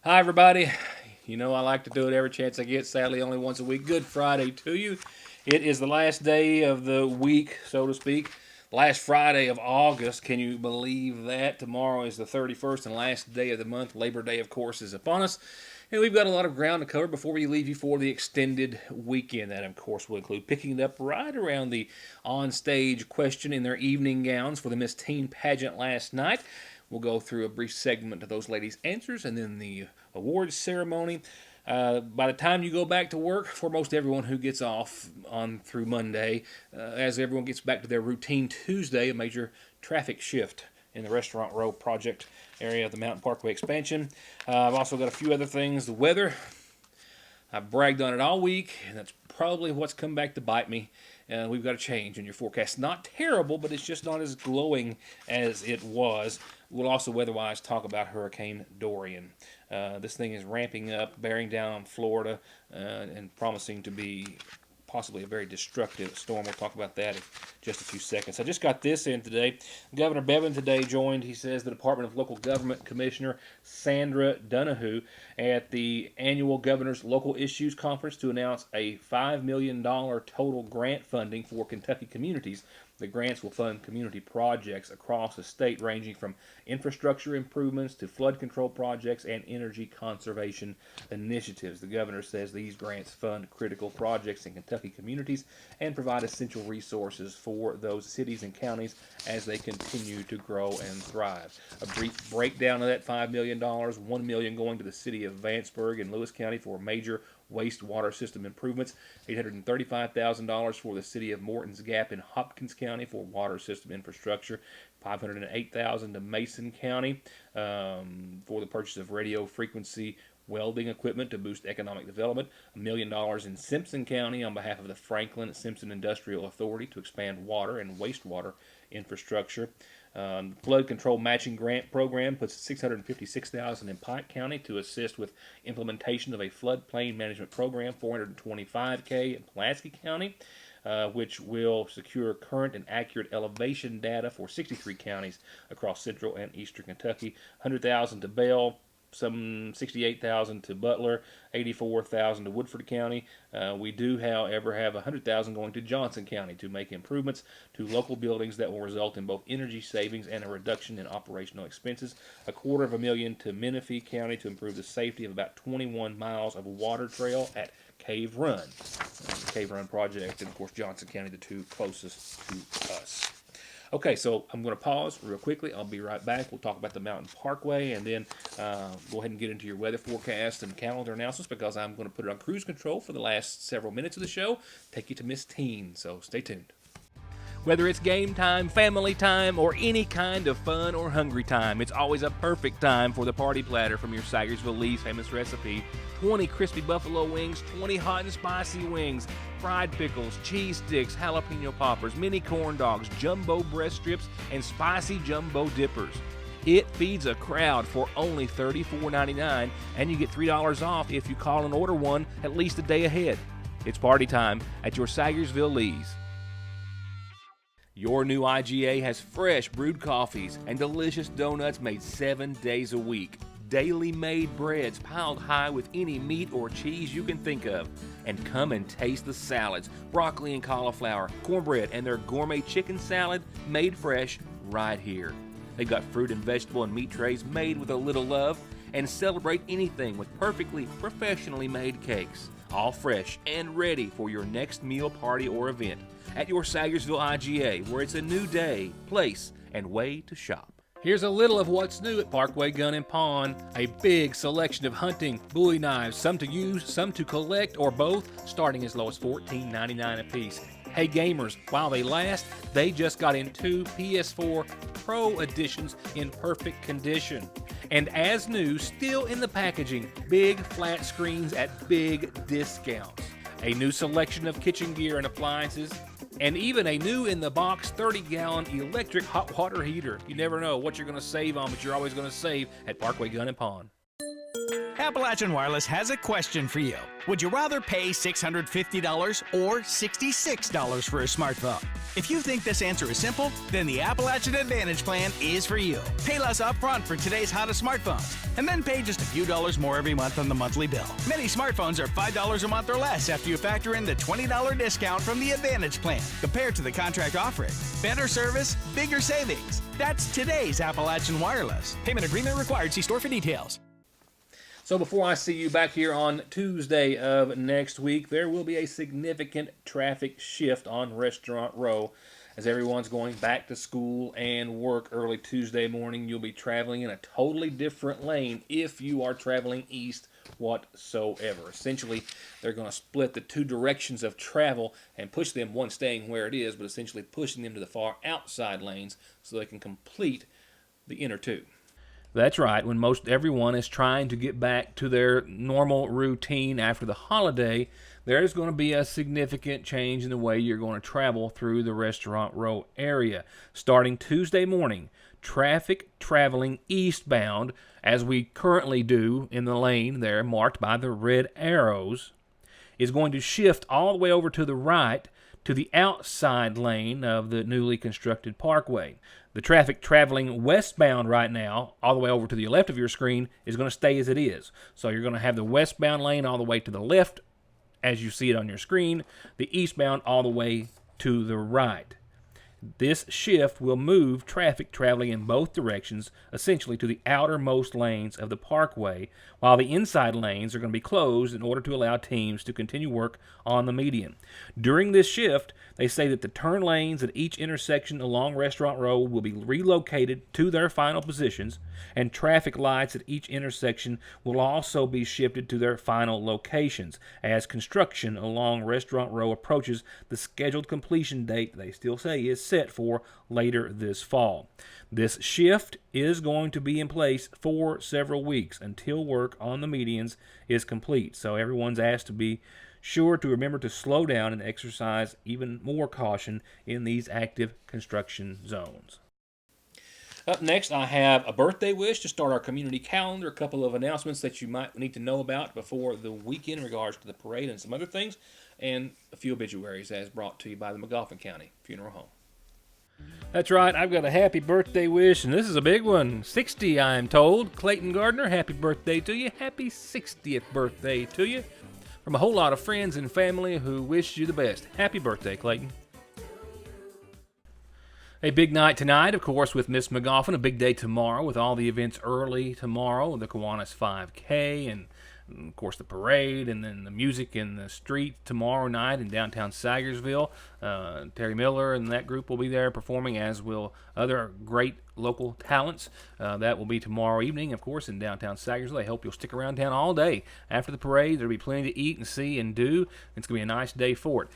Hi, everybody. You know, I like to do it every chance I get. Sadly, only once a week. Good Friday to you. It is the last day of the week, so to speak. Last Friday of August. Can you believe that? Tomorrow is the 31st and last day of the month. Labor Day, of course, is upon us. And we've got a lot of ground to cover before we leave you for the extended weekend. That, of course, will include picking it up right around the on-stage question in their evening gowns for the Miss Teen pageant last night. We'll go through a brief segment of those ladies' answers and then the awards ceremony. By the time you go back to work, for most everyone who gets off on through Monday, as everyone gets back to their routine Tuesday, a major traffic shift in the Restaurant Row project area of the Mountain Parkway expansion. I've also got a few other things. The weather, I've bragged on it all week, and that's probably what's come back to bite me. We've got a change in your forecast. Not terrible, but it's just not as glowing as it was. We'll also weather-wise talk about Hurricane Dorian. This thing is ramping up, bearing down on Florida, and promising to be possibly a very destructive storm. We'll talk about that in just a few seconds. I just got this in today. Governor Bevin today joined, he says, the Department of Local Government Commissioner Sandra Donahue at the annual Governor's Local Issues Conference to announce a $5 million total grant funding for Kentucky communities. The grants will fund community projects across the state ranging from infrastructure improvements to flood control projects and energy conservation initiatives. The governor says these grants fund critical projects in Kentucky communities and provide essential resources for those cities and counties as they continue to grow and thrive. A brief breakdown of that $5 million, $1 million going to the city of Vanceburg in Lewis County for major wastewater system improvements, $835,000 for the city of Morton's Gap in Hopkins County for water system infrastructure, $508,000 to Mason County for the purchase of radio frequency welding equipment to boost economic development, $1 million in Simpson County on behalf of the Franklin Simpson Industrial Authority to expand water and wastewater infrastructure. Flood control matching grant program puts $656,000 in Pike County to assist with implementation of a floodplain management program. $425,000 in Pulaski County, which will secure current and accurate elevation data for 63 counties across central and eastern Kentucky. $100,000 to Bell, some $68,000 to Butler, $84,000 to Woodford County. We do, however, have $100,000 going to Johnson County to make improvements to local buildings that will result in both energy savings and a reduction in operational expenses. $250,000 to Menifee County to improve the safety of about 21 miles of water trail at Cave Run. The Cave Run project, and of course Johnson County, the two closest to us. Okay, so I'm going to pause real quickly. I'll be right back. We'll talk about the Mountain Parkway and then go ahead and get into your weather forecast and calendar announcements because I'm going to put it on cruise control for the last several minutes of the show. Take you to Miss Teen, so stay tuned. Whether it's game time, family time, or any kind of fun or hungry time, it's always a perfect time for the party platter from your Sagersville Lee's famous recipe. 20 crispy buffalo wings, 20 hot and spicy wings, fried pickles, cheese sticks, jalapeno poppers, mini corn dogs, jumbo breast strips, and spicy jumbo dippers. It feeds a crowd for only $34.99, and you get $3 off if you call and order one at least a day ahead. It's party time at your Sagersville Lee's. Your new IGA has fresh brewed coffees and delicious donuts made 7 days a week. Daily made breads piled high with any meat or cheese you can think of. And come and taste the salads, broccoli and cauliflower, cornbread, and their gourmet chicken salad made fresh right here. They've got fruit and vegetable and meat trays made with a little love, and celebrate anything with perfectly professionally made cakes. All fresh and ready for your next meal, party, or event at your Sagersville IGA, where it's a new day, place, and way to shop. Here's a little of what's new at Parkway Gun and Pawn. A big selection of hunting, bowie knives, some to use, some to collect, or both, starting as low as $14.99 a piece. Hey gamers, while they last, they just got in 2 PS4 Pro editions in perfect condition. And as new, still in the packaging, big flat screens at big discounts. A new selection of kitchen gear and appliances, and even a new in-the-box 30-gallon electric hot water heater. You never know what you're going to save on, but you're always going to save at Parkway Gun and Pawn. How Appalachian Wireless has a question for you. Would you rather pay $650 or $66 for a smartphone? If you think this answer is simple, then the Appalachian Advantage plan is for you. Pay less upfront for today's hottest smartphones, and then pay just a few dollars more every month on the monthly bill. Many smartphones are $5 a month or less after you factor in the $20 discount from the Advantage plan, compared to the contract offering. Better service, bigger savings. That's today's Appalachian Wireless. Payment agreement required. See store for details. So before I see you back here on Tuesday of next week, there will be a significant traffic shift on Restaurant Row. As everyone's going back to school and work early Tuesday morning, you'll be traveling in a totally different lane if you are traveling east whatsoever. Essentially, they're going to split the two directions of travel and push them, one staying where it is, but essentially pushing them to the far outside lanes so they can complete the inner two. That's right. When most everyone is trying to get back to their normal routine after the holiday, there's going to be a significant change in the way you're going to travel through the Restaurant Row area. Starting Tuesday morning, traffic traveling eastbound, as we currently do in the lane there marked by the red arrows, is going to shift all the way over to the right to the outside lane of the newly constructed parkway. The traffic traveling westbound right now, all the way over to the left of your screen, is going to stay as it is. So you're going to have the westbound lane all the way to the left, as you see it on your screen, the eastbound all the way to the right. This shift will move traffic traveling in both directions essentially to the outermost lanes of the parkway, while the inside lanes are going to be closed in order to allow teams to continue work on the median. During this shift, they say that the turn lanes at each intersection along Restaurant Row will be relocated to their final positions, and traffic lights at each intersection will also be shifted to their final locations as construction along Restaurant Row approaches the scheduled completion date they still say is set for later this fall. This shift is going to be in place for several weeks until work on the medians is complete. So everyone's asked to be sure to remember to slow down and exercise even more caution in these active construction zones. Up next, I have a birthday wish to start our community calendar, a couple of announcements that you might need to know about before the weekend in regards to the parade and some other things, and a few obituaries as brought to you by the McGoffin County Funeral Home. That's right, I've got a happy birthday wish, and this is a big one. 60, I'm told. Clayton Gardner, happy birthday to you. Happy 60th birthday to you. From a whole lot of friends and family who wish you the best. Happy birthday, Clayton. A big night tonight, of course, with Miss McGoffin. A big day tomorrow with all the events early tomorrow. The Kiwanis 5K and, of course, the parade, and then the music in the street tomorrow night in downtown Sagersville. Terry Miller and that group will be there performing, as will other great local talents. That will be tomorrow evening, of course, in downtown Sagersville. I hope you'll stick around town all day. After the parade, there'll be plenty to eat and see and do. It's going to be a nice day for it.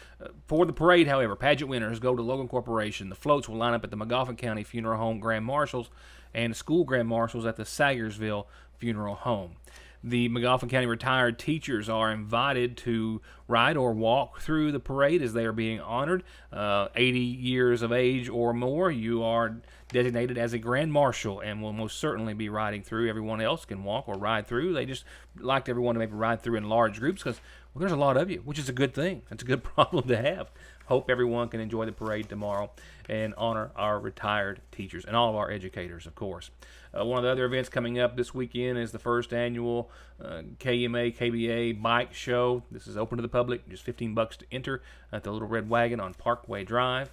For the parade, however, pageant winners go to Logan Corporation. The floats will line up at the McGoffin County Funeral Home Grand Marshals and the school Grand Marshals at the Sagersville Funeral Home. The McGoffin County retired teachers are invited to ride or walk through the parade as they are being honored. 80 years of age or more, you are designated as a Grand Marshal and will most certainly be riding through. Everyone else can walk or ride through. They just like everyone to maybe ride through in large groups because, well, there's a lot of you, which is a good thing. It's a good problem to have. Hope everyone can enjoy the parade tomorrow and honor our retired teachers and all of our educators, of course. One of the other events coming up this weekend is the first annual KMA KBA bike show. This is open to the public, just $15 to enter at the Little Red Wagon on Parkway Drive.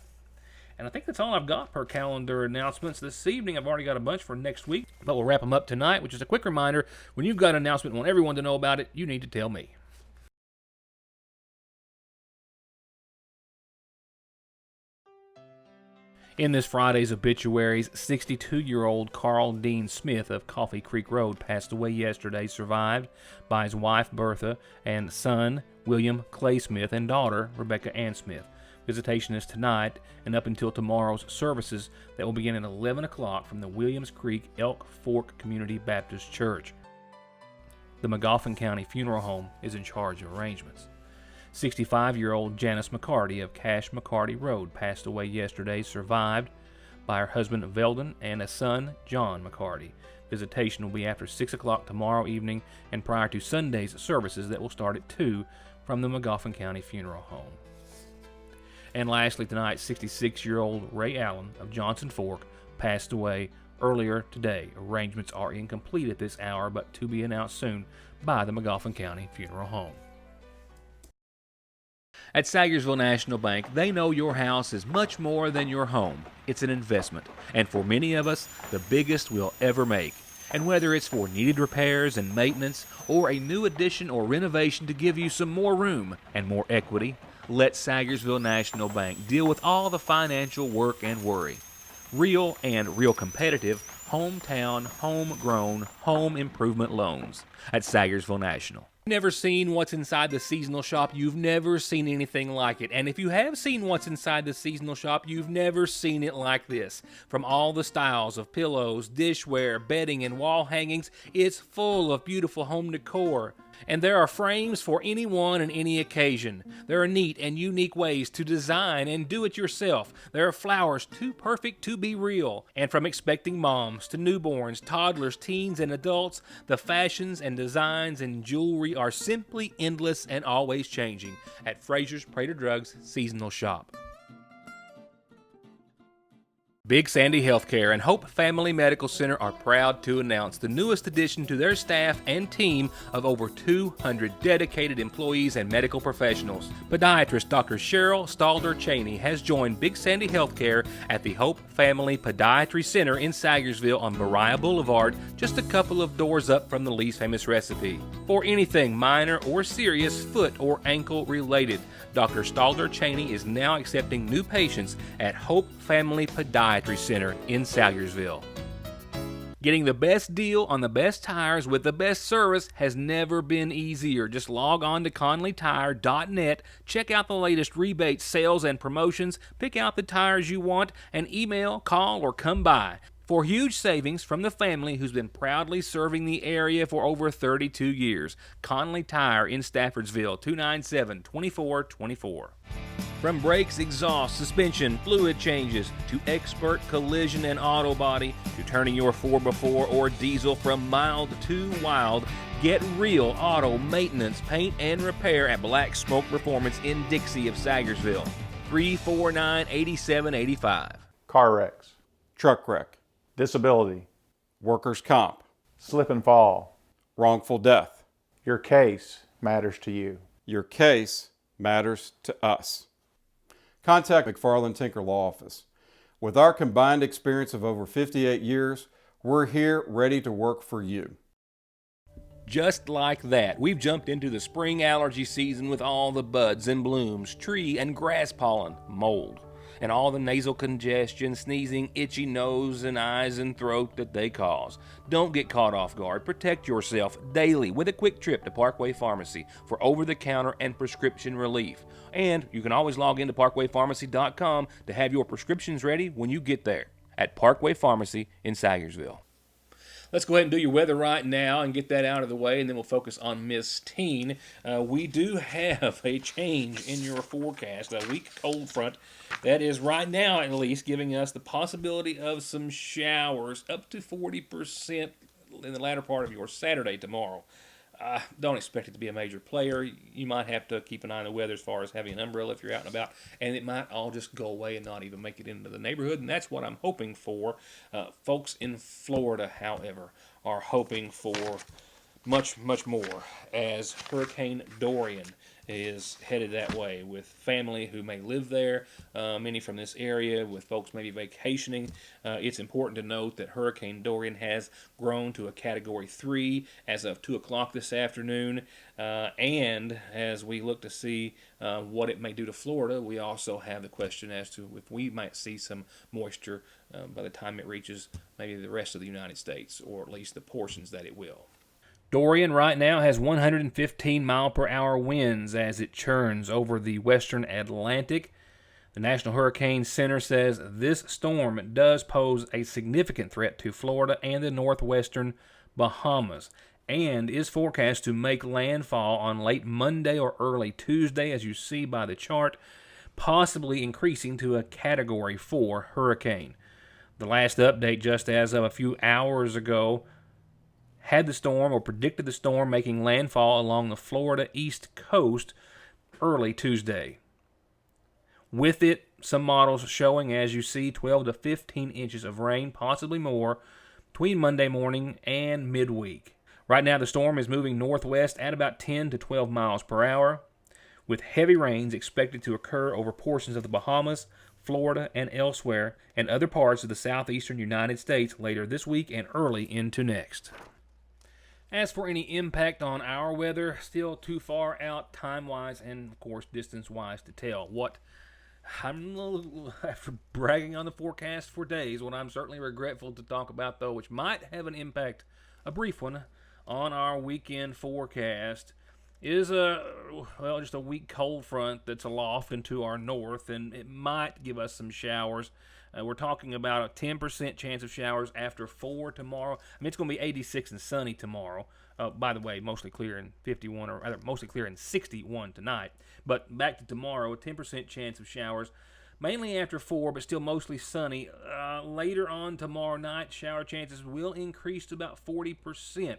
And I think that's all I've got per calendar announcements this evening. I've already got a bunch for next week, but we'll wrap them up tonight, which is a quick reminder. When you've got an announcement and want everyone to know about it, you need to tell me. In this Friday's obituaries, 62-year-old Carl Dean Smith of Coffee Creek Road passed away yesterday, survived by his wife Bertha and son William Clay Smith and daughter Rebecca Ann Smith. Visitation is tonight and up until tomorrow's services that will begin at 11 o'clock from the Williams Creek Elk Fork Community Baptist Church. The McGoffin County Funeral Home is in charge of arrangements. 65-year-old Janice McCarty of Cash McCarty Road passed away yesterday, survived by her husband Veldon and a son, John McCarty. Visitation will be after 6 o'clock tomorrow evening and prior to Sunday's services that will start at 2 from the Magoffin County Funeral Home. And lastly tonight, 66-year-old Ray Allen of Johnson Fork passed away earlier today. Arrangements are incomplete at this hour, but to be announced soon by the Magoffin County Funeral Home. At Sagersville National Bank, they know your house is much more than your home. It's an investment, and for many of us, the biggest we'll ever make. And whether it's for needed repairs and maintenance, or a new addition or renovation to give you some more room and more equity, let Sagersville National Bank deal with all the financial work and worry. Real and real competitive, hometown, homegrown, home improvement loans at Sagersville National. Never seen what's inside the seasonal shop, you've never seen anything like it. And if you have seen what's inside the seasonal shop, you've never seen it like this. From all the styles of pillows, dishware, bedding, and wall hangings, it's full of beautiful home decor. And there are frames for anyone and any occasion. There are neat and unique ways to design and do it yourself. There are flowers too perfect to be real. And from expecting moms to newborns, toddlers, teens, and adults, the fashions and designs and jewelry are simply endless and always changing at Fraser's Prater Drugs Seasonal Shop. Big Sandy Healthcare and Hope Family Medical Center are proud to announce the newest addition to their staff and team of over 200 dedicated employees and medical professionals. Podiatrist Dr. Cheryl Stalder Cheney has joined Big Sandy Healthcare at the Hope Family Podiatry Center in Sagersville on Beriah Boulevard, just a couple of doors up from the least famous recipe. For anything minor or serious foot or ankle related, Dr. Stalder Cheney is now accepting new patients at Hope Family Podiatry Center in Sagersville. Getting the best deal on the best tires with the best service has never been easier. Just log on to ConleyTire.net, check out the latest rebates, sales, and promotions, pick out the tires you want, and email, call, or come by. For huge savings from the family who's been proudly serving the area for over 32 years. Conley Tire in Staffordsville, 297-2424. From brakes, exhaust, suspension, fluid changes, to expert collision and auto body, to turning your 4x4 or diesel from mild to wild, get real auto maintenance, paint, and repair at Black Smoke Performance in Dixie of Sagersville. 349-8785. Car wrecks, truck wreck, disability, workers' comp, slip and fall, wrongful death. Your case matters to you. Your case matters to us. Contact McFarland Tinker Law Office. With our combined experience of over 58 years, we're here ready to work for you. Just like that, we've jumped into the spring allergy season with all the buds and blooms, tree and grass pollen, mold, and all the nasal congestion, sneezing, itchy nose and eyes and throat that they cause. Don't get caught off guard. Protect yourself daily with a quick trip to Parkway Pharmacy for over-the-counter and prescription relief. And you can always log into parkwaypharmacy.com to have your prescriptions ready when you get there at Parkway Pharmacy in Sagersville. Let's go ahead and do your weather right now and get that out of the way, and then we'll focus on Miss Teen. We do have a change in your forecast, a weak cold front that is right now at least giving us the possibility of some showers up to 40% in the latter part of your Saturday tomorrow. Don't expect it to be a major player. You might have to keep an eye on the weather as far as having an umbrella if you're out and about, and it might all just go away and not even make it into the neighborhood, and that's what I'm hoping for. Folks in Florida, however, are hoping for much, much more as Hurricane Dorian is headed that way with family who may live there, many from this area, with folks maybe vacationing. It's important to note that Hurricane Dorian has grown to a Category 3 as of 2 o'clock this afternoon, and as we look to see what it may do to Florida, we also have the question as to if we might see some moisture by the time it reaches maybe the rest of the United States, or at least the portions that it will. Dorian right now has 115 mile per hour winds as it churns over the western Atlantic. The National Hurricane Center says this storm does pose a significant threat to Florida and the northwestern Bahamas, and is forecast to make landfall on late Monday or early Tuesday, as you see by the chart, possibly increasing to a Category 4 hurricane. The last update, just as of a few hours ago, had the storm or predicted the storm making landfall along the Florida East Coast early Tuesday. With it, some models showing, as you see, 12 to 15 inches of rain, possibly more, between Monday morning and midweek. Right now, the storm is moving northwest at about 10 to 12 miles per hour, with heavy rains expected to occur over portions of the Bahamas, Florida, and elsewhere, and other parts of the southeastern United States later this week and early into next. As for any impact on our weather, still too far out time-wise and, of course, distance-wise to tell. After bragging on the forecast for days, what I'm certainly regretful to talk about, though, which might have an impact, a brief one, on our weekend forecast, is just a weak cold front that's aloft and to our north, and it might give us some showers. We're talking about a 10% chance of showers after 4 tomorrow. It's going to be 86 and sunny tomorrow. By the way, mostly clear in 51, or rather, mostly clear in 61 tonight. But back to tomorrow, a 10% chance of showers, mainly after 4, but still mostly sunny. Later on tomorrow night, shower chances will increase to about 40%.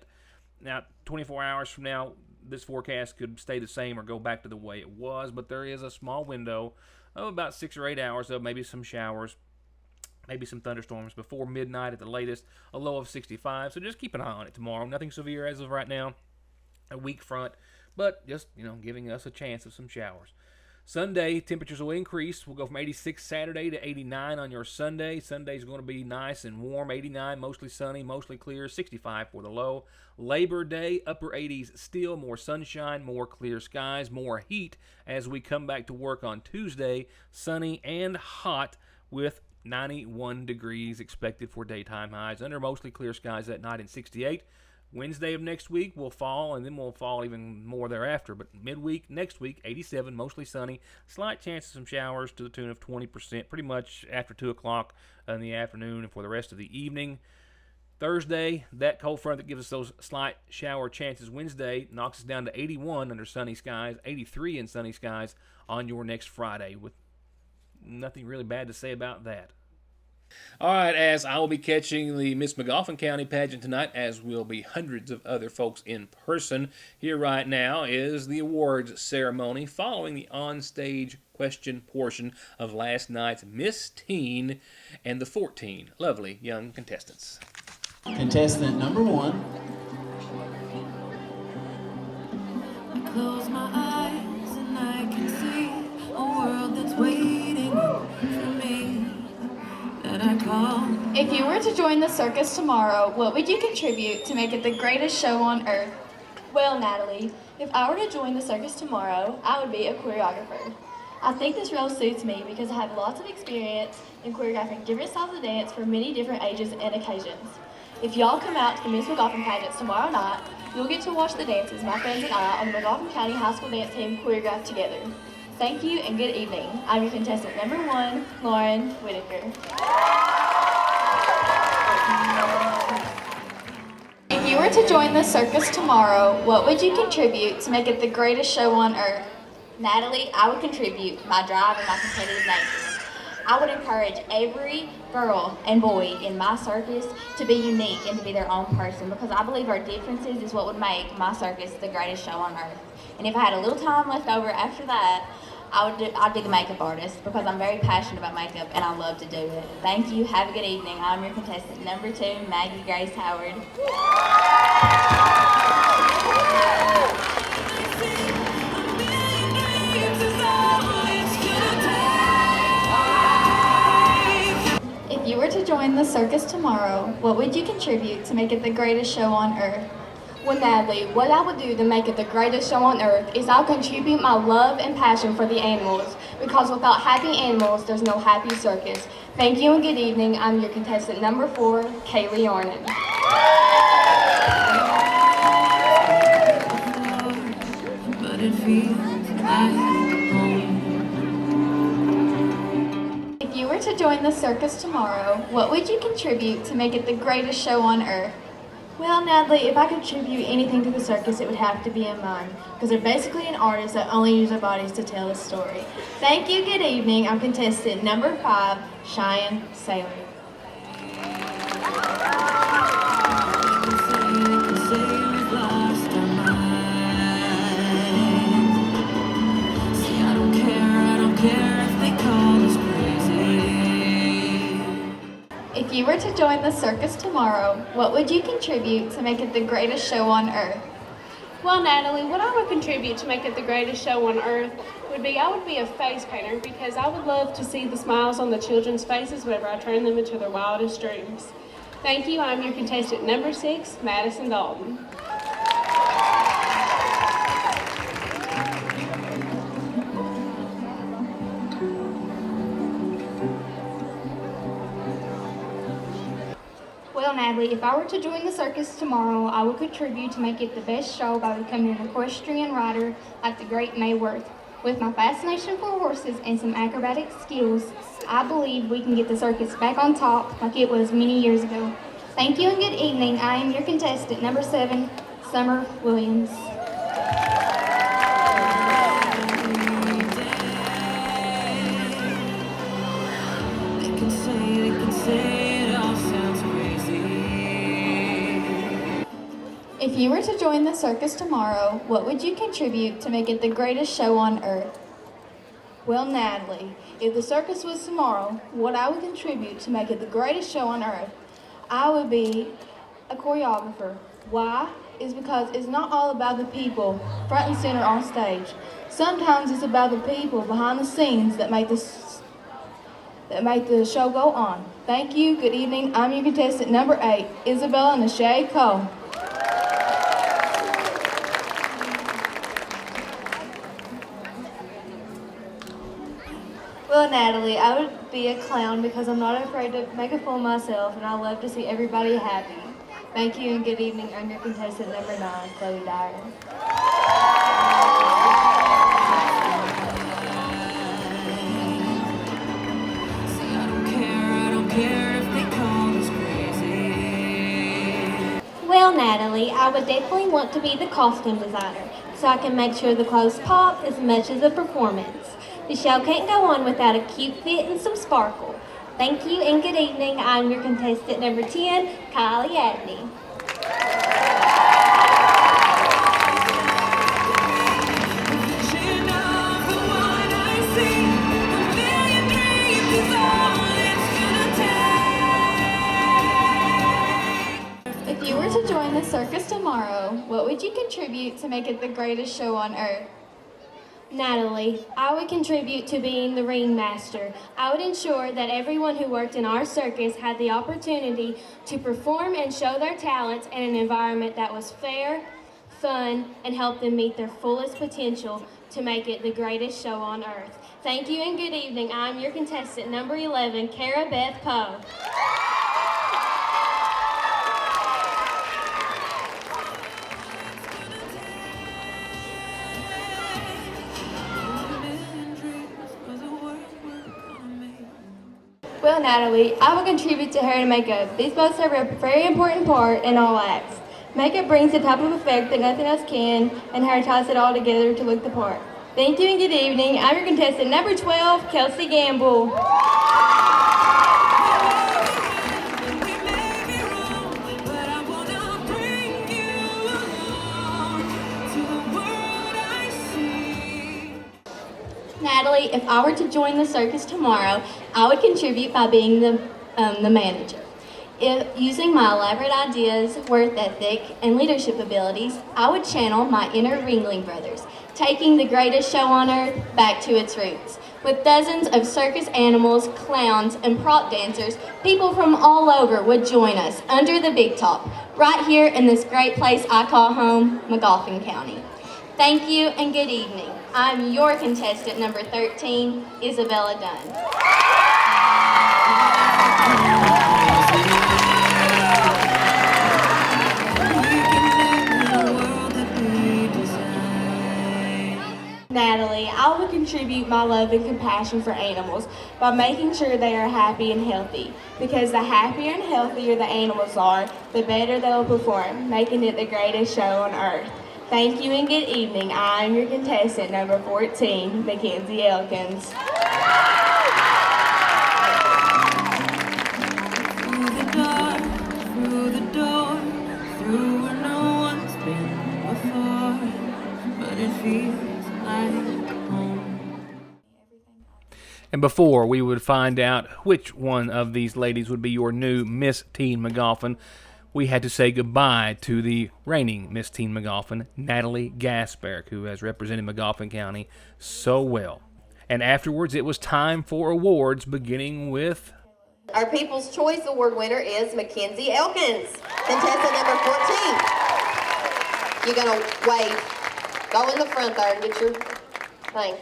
Now, 24 hours from now, this forecast could stay the same or go back to the way it was, but there is a small window of about 6 or 8 hours of maybe some showers, maybe some thunderstorms before midnight at the latest, a low of 65. So just keep an eye on it tomorrow. Nothing severe as of right now, a weak front, but just, giving us a chance of some showers. Sunday, temperatures will increase. We'll go from 86 Saturday to 89 on your Sunday. Sunday's going to be nice and warm, 89, mostly sunny, mostly clear, 65 for the low. Labor Day, upper 80s still, more sunshine, more clear skies, more heat as we come back to work on Tuesday, sunny and hot with 91 degrees expected for daytime highs under mostly clear skies that night in 68. Wednesday of next week will fall, and then we'll fall even more thereafter. But midweek, next week, 87, mostly sunny. Slight chance of some showers to the tune of 20%, pretty much after 2 o'clock in the afternoon and for the rest of the evening. Thursday, that cold front that gives us those slight shower chances Wednesday knocks us down to 81 under sunny skies, 83 in sunny skies on your next Friday, with nothing really bad to say about that. All right, as I will be catching the Miss McGoffin County pageant tonight, as will be hundreds of other folks in person, here right now is the awards ceremony following the onstage question portion of last night's Miss Teen and the 14 lovely young contestants. Contestant number 1. I close my eyes and I can see a world that's waiting for me. If you were to join the circus tomorrow, what would you contribute to make it the greatest show on earth? Well, Natalie, if I were to join the circus tomorrow, I would be a choreographer. I think this role suits me because I have lots of experience in choreographing different styles of dance for many different ages and occasions. If y'all come out to the Miss McGoffin pageants tomorrow night, you'll get to watch the dances my friends and I on the McGoffin County High School dance team choreograph together. Thank you and good evening. I'm your contestant number 1, Lauren Whitaker. If you were to join the circus tomorrow, what would you contribute to make it the greatest show on earth? Natalie, I would contribute my drive and my competitive nature. I would encourage every girl and boy in my circus to be unique and to be their own person, because I believe our differences is what would make my circus the greatest show on earth. And if I had a little time left over after that, I'd be the makeup artist, because I'm very passionate about makeup and I love to do it. Thank you. Have a good evening. I'm your contestant number 2, Maggie Grace Howard. If you were to join the circus tomorrow, what would you contribute to make it the greatest show on earth? Well, Natalie, what I would do to make it the greatest show on earth is I'll contribute my love and passion for the animals, because without happy animals, there's no happy circus. Thank you and good evening. I'm your contestant number 4, Kaylee Ornan. But it feels like home. If you were to join the circus tomorrow, what would you contribute to make it the greatest show on earth? Well, Natalie, if I contribute anything to the circus, it would have to be a mime, because they're basically an artist that only use their bodies to tell a story. Thank you, good evening. I'm contestant number 5, Cheyenne Saylor. If you were to join the circus tomorrow, what would you contribute to make it the greatest show on earth? Well, Natalie, what I would contribute to make it the greatest show on earth would be I would be a face painter because I would love to see the smiles on the children's faces whenever I turn them into their wildest dreams. Thank you. I'm your contestant number 6, Madison Dalton. Well, Natalie, if I were to join the circus tomorrow, I would contribute to make it the best show by becoming an equestrian rider like the great Mayworth. With my fascination for horses and some acrobatic skills, I believe we can get the circus back on top like it was many years ago. Thank you and good evening. I am your contestant, number 7, Summer Williams. If you were to join the circus tomorrow, what would you contribute to make it the greatest show on earth? Well, Natalie, if the circus was tomorrow, what I would contribute to make it the greatest show on earth, I would be a choreographer. Why? Is because it's not all about the people front and center on stage. Sometimes it's about the people behind the scenes that make the show go on. Thank you. Good evening. I'm your contestant number 8, Isabella Nashay Cole. Well, Natalie, I would be a clown because I'm not afraid to make a fool of myself and I love to see everybody happy. Thank you and good evening. I'm your contestant number 9, Chloe Dyer. Well, Natalie, I would definitely want to be the costume designer so I can make sure the clothes pop as much as the performance. The show can't go on without a cute fit and some sparkle. Thank you and good evening. I'm your contestant number 10, Kylie Adney. If you were to join the circus tomorrow, what would you contribute to make it the greatest show on earth? Natalie, I would contribute to being the ringmaster. I would ensure that everyone who worked in our circus had the opportunity to perform and show their talents in an environment that was fair, fun, and helped them meet their fullest potential to make it the greatest show on earth. Thank you and good evening. I'm your contestant number 11, Cara Beth Poe. Well, Natalie, I will contribute to hair and makeup. These both serve a very important part in all acts. Makeup brings the type of effect that nothing else can, and hair ties it all together to look the part. Thank you and good evening. I'm your contestant number 12, Kelsey Gamble. Natalie, if I were to join the circus tomorrow, I would contribute by being the manager. Using my elaborate ideas, work ethic, and leadership abilities, I would channel my inner Ringling Brothers, taking the greatest show on earth back to its roots. With dozens of circus animals, clowns, and prop dancers, people from all over would join us under the big top, right here in this great place I call home, McGoffin County. Thank you and good evening. I'm your contestant number 13, Isabella Dunn. Natalie, I will contribute my love and compassion for animals by making sure they are happy and healthy. Because the happier and healthier the animals are, the better they will perform, making it the greatest show on earth. Thank you and good evening. I am your contestant number 14, Mackenzie Elkins. Through the dark, feels like home. And before we would find out which one of these ladies would be your new Miss Teen McGoffin, we had to say goodbye to the reigning Miss Teen McGoffin, Natalie Gasberg, who has represented McGoffin County so well. And afterwards, it was time for awards, beginning with... Our People's Choice Award winner is Mackenzie Elkins, contestant number 14. You're going to wave. Go in the front there and get your thing.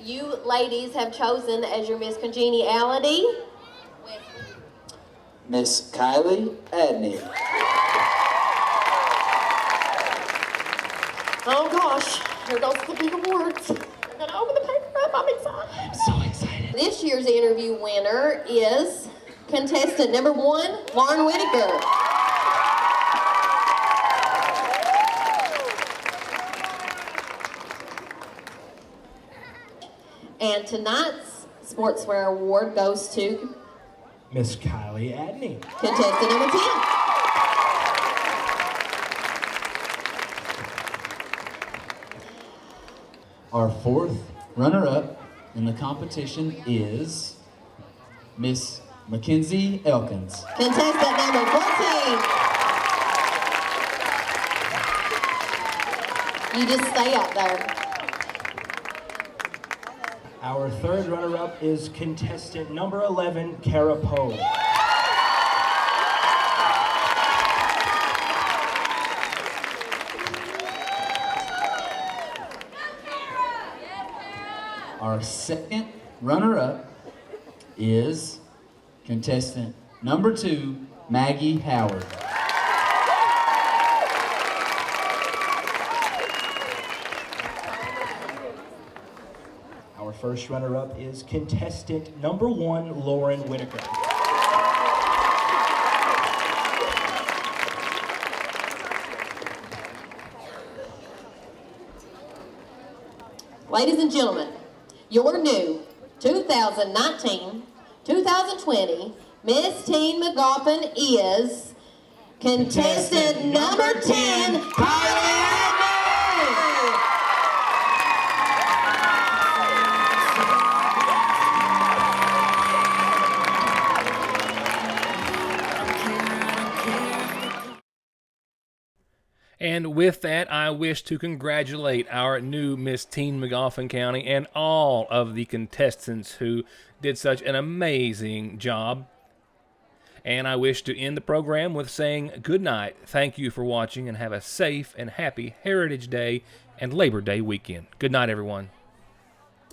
You ladies have chosen as your Miss Congeniality Miss Kylie Adney. Oh gosh, here goes the big awards. I'm gonna open the paper up, I'm excited. I'm so excited. This year's interview winner is contestant number 1, Lauren Whitaker. And tonight's Sportswear Award goes to Miss Kylie Adney. contestant number 10. Our fourth runner-up in the competition is Miss Mackenzie Elkins. Contestant number 14. You just stay up there. Our third runner-up is contestant number 11, Kara Poe. Our second runner-up is contestant number 2, Maggie Howard. Our first runner-up is contestant number 1, Lauren Whitaker. Ladies and gentlemen, your new 2019-2020 Miss Teen McGoffin is contestant number 10, Kylie Adney. And with that, I wish to congratulate our new Miss Teen McGoffin County and all of the contestants who did such an amazing job. And I wish to end the program with saying good night. Thank you for watching and have a safe and happy Heritage Day and Labor Day weekend. Good night, everyone.